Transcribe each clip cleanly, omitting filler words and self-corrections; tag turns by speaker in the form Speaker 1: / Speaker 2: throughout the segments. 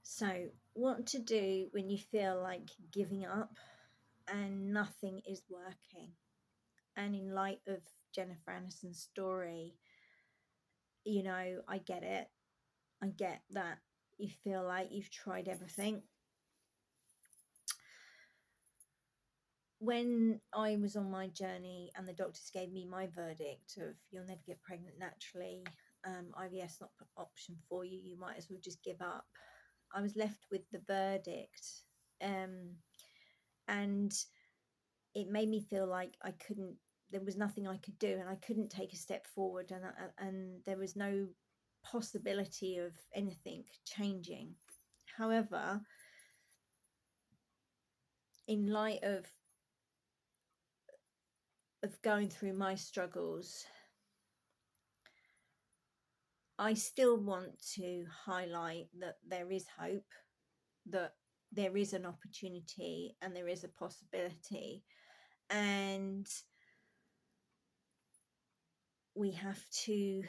Speaker 1: So, what to do when you feel like giving up and nothing is working? And in light of Jennifer Aniston's story, I get it. I get that you feel like you've tried everything. When I was on my journey and the doctors gave me my verdict of you'll never get pregnant naturally, IVF's not an option for you, you might as well just give up. I was left with the verdict. And it made me feel like there was nothing I could do, and I couldn't take a step forward, and there was no possibility of anything changing. However, in light of going through my struggles, I still want to highlight that there is hope, that there is an opportunity, and there is a possibility, and we have to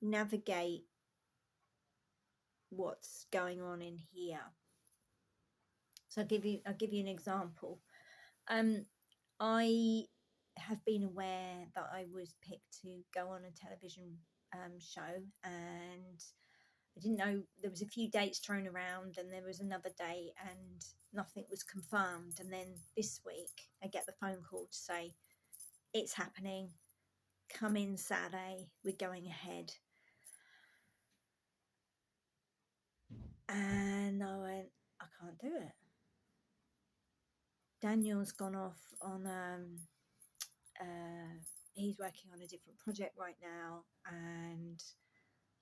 Speaker 1: navigate what's going on in here. So I'll give you an example. I have been aware that I was picked to go on a television show, and I didn't know there was a few dates thrown around, and there was another date, and nothing was confirmed. And then this week, I get the phone call to say it's happening. Come in Saturday. We're going ahead. And I went, I can't do it. Daniel's gone off on he's working on a different project right now, and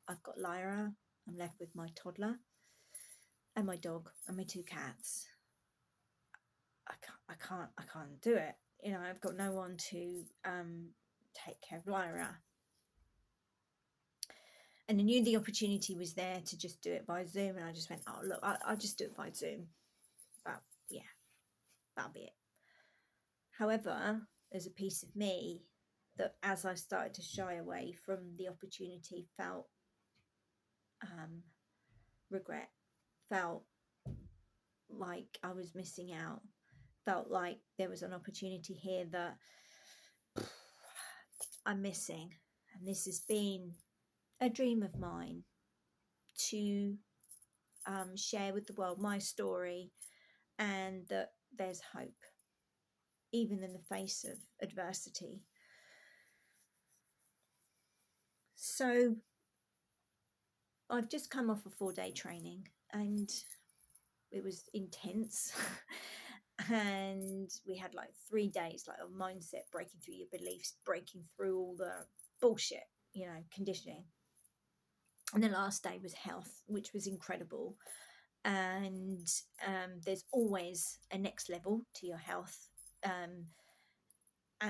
Speaker 1: I've got Lyra. I'm left with my toddler and my dog and my two cats. I can't do it. I've got no one to take care of Lyra. And I knew the opportunity was there to just do it by Zoom, and I just went, oh look, I'll just do it by Zoom. But yeah, that'll be it. However, there's a piece of me that, as I started to shy away from the opportunity, felt regret, felt like I was missing out, felt like there was an opportunity here that I'm missing. And this has been a dream of mine to share with the world my story, and that there's hope, even in the face of adversity. So I've just come off a 4-day training, and it was intense. And we had like 3 days like of mindset, breaking through your beliefs, breaking through all the bullshit, conditioning. And the last day was health, which was incredible. And there's always a next level to your health. And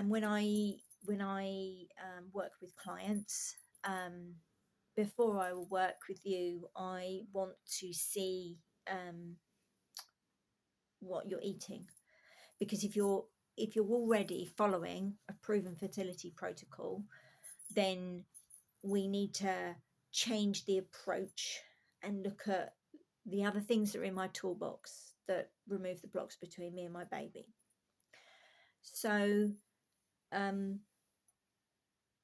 Speaker 1: when I work with clients, before I will work with you, I want to see what you're eating, because if you're already following a proven fertility protocol, then we need to change the approach and look at the other things that are in my toolbox that remove the blocks between me and my baby. So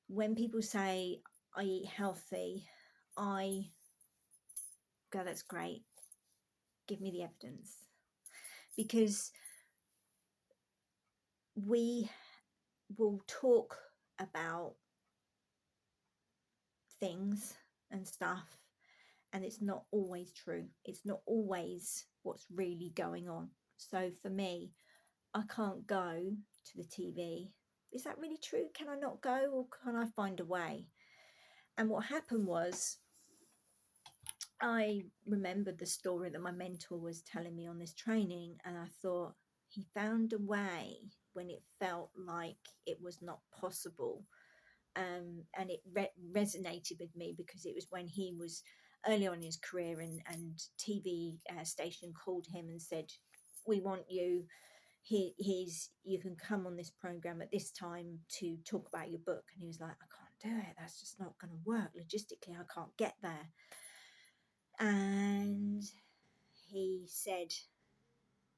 Speaker 1: when people say I eat healthy, I go, that's great, give me the evidence. Because we will talk about things and stuff, and it's not always true. It's not always what's really going on. So for me, I can't go to the TV. Is that really true? Can I not go, or can I find a way? And what happened was, I remembered the story that my mentor was telling me on this training, and I thought, he found a way when it felt like it was not possible. And it resonated with me, because it was when he was early on in his career, and TV station called him and said, we want you. You can come on this program at this time to talk about your book. And he was like, I can't do it. That's just not going to work. Logistically, I can't get there. And he said,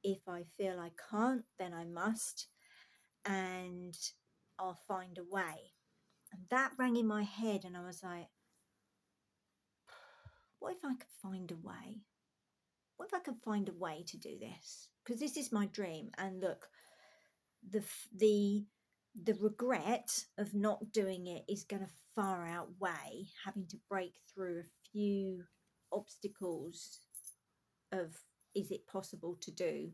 Speaker 1: if I feel I can't, then I must, and I'll find a way. And that rang in my head, and I was like, what if I could find a way? What if I could find a way to do this? Because this is my dream. And look, the regret of not doing it is going to far outweigh having to break through a few obstacles of, is it possible to do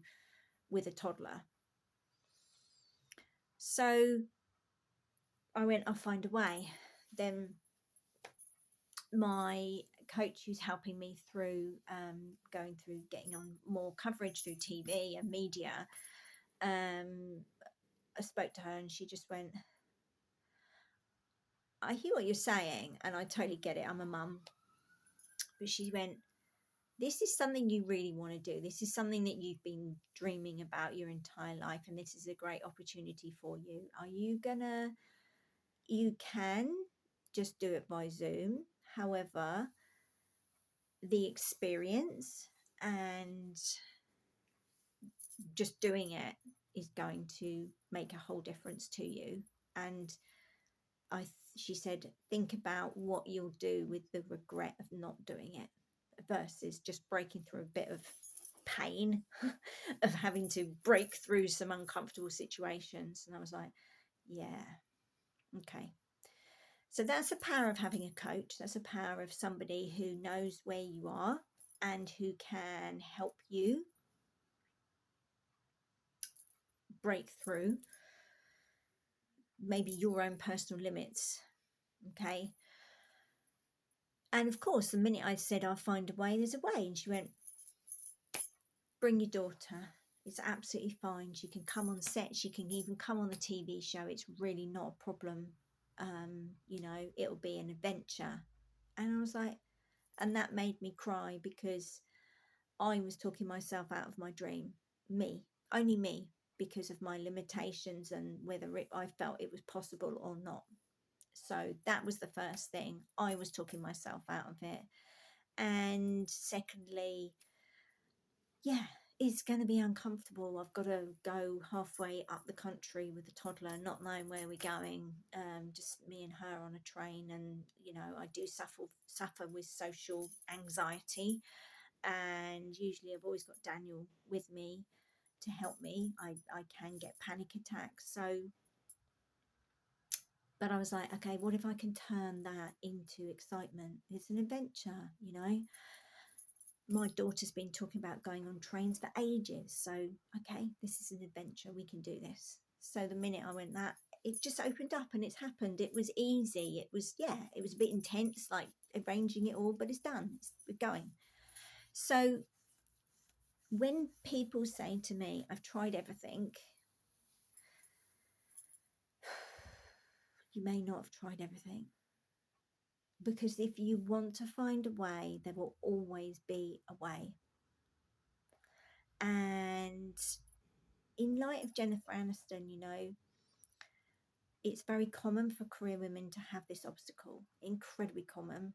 Speaker 1: with a toddler? So I went, I'll find a way. Then my coach, who's helping me through going through getting on more coverage through TV and media, I spoke to her, and she just went, I hear what you're saying, and I totally get it. I'm a mum. But she went, this is something you really want to do. This is something that you've been dreaming about your entire life, and this is a great opportunity for you. You can just do it by Zoom. However, the experience and just doing it is going to make a whole difference to you. And she said, think about what you'll do with the regret of not doing it versus just breaking through a bit of pain of having to break through some uncomfortable situations. And I was like, yeah, okay. So that's the power of having a coach. That's the power of somebody who knows where you are and who can help you break through maybe your own personal limits. Okay. And of course, the minute I said, I'll find a way, there's a way. And she went, bring your daughter. It's absolutely fine. She can come on set. She can even come on the TV show. It's really not a problem. It'll be an adventure. And I was like, and that made me cry, because I was talking myself out of my dream. Only me, because of my limitations and whether I felt it was possible or not. So that was the first thing. I was talking myself out of it. And secondly, yeah, it's going to be uncomfortable. I've got to go halfway up the country with a toddler, not knowing where we're going, just me and her on a train. And, I do suffer with social anxiety. And usually I've always got Daniel with me to help me. I can get panic attacks. But I was like, okay, what if I can turn that into excitement? It's an adventure, My daughter's been talking about going on trains for ages. So, okay, this is an adventure. We can do this. So the minute I went that, it just opened up and it's happened. It was easy. It was a bit intense, like arranging it all, but it's done. We're going. So when people say to me, I've tried everything, you may not have tried everything. Because if you want to find a way, there will always be a way. And in light of Jennifer Aniston, it's very common for career women to have this obstacle, incredibly common.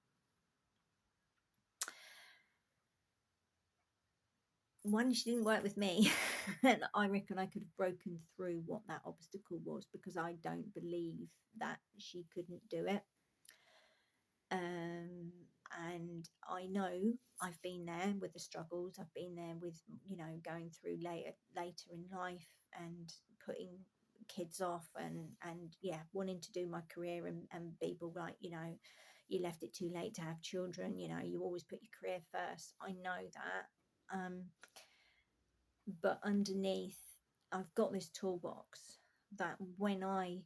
Speaker 1: One, she didn't work with me, and I reckon I could have broken through what that obstacle was, because I don't believe that she couldn't do it. And I know I've been there with the struggles. I've been there with, going through later in life and putting kids off and wanting to do my career and people like, you left it too late to have children. You always put your career first. I know that. But underneath, I've got this toolbox that when I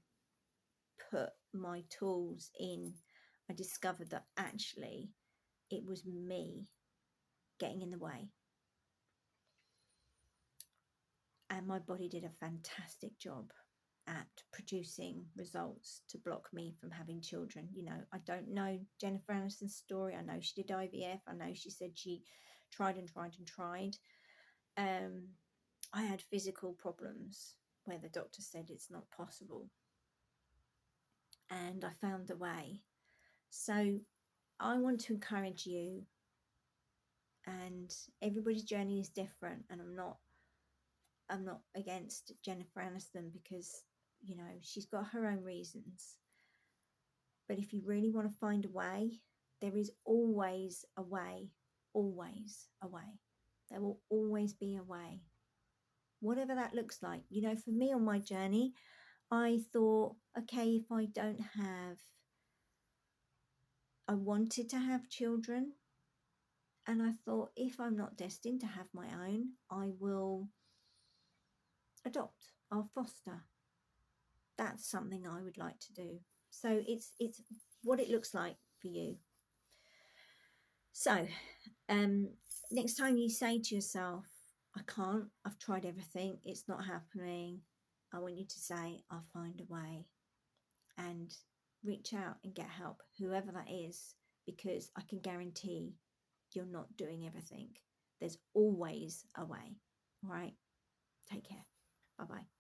Speaker 1: put my tools in, I discovered that actually it was me getting in the way. And my body did a fantastic job at producing results to block me from having children. I don't know Jennifer Aniston's story. I know she did IVF. I know she said she tried and tried and tried. I had physical problems where the doctor said it's not possible. And I found a way. So I want to encourage you and everybody's journey is different. And I'm not against Jennifer Aniston, because you know she's got her own reasons. But if you really want to find a way, there is always a way, always a way. There will always be a way, whatever that looks like. You know, for me on my journey, I thought, okay, if I don't have, I wanted to have children. And I thought, if I'm not destined to have my own, I will adopt, I'll foster. That's something I would like to do. So it's what it looks like for you. So next time you say to yourself, I can't, I've tried everything, it's not happening, I want you to say, I'll find a way, and reach out and get help, whoever that is, because I can guarantee you're not doing everything. There's always a way. All right. Take care. Bye bye.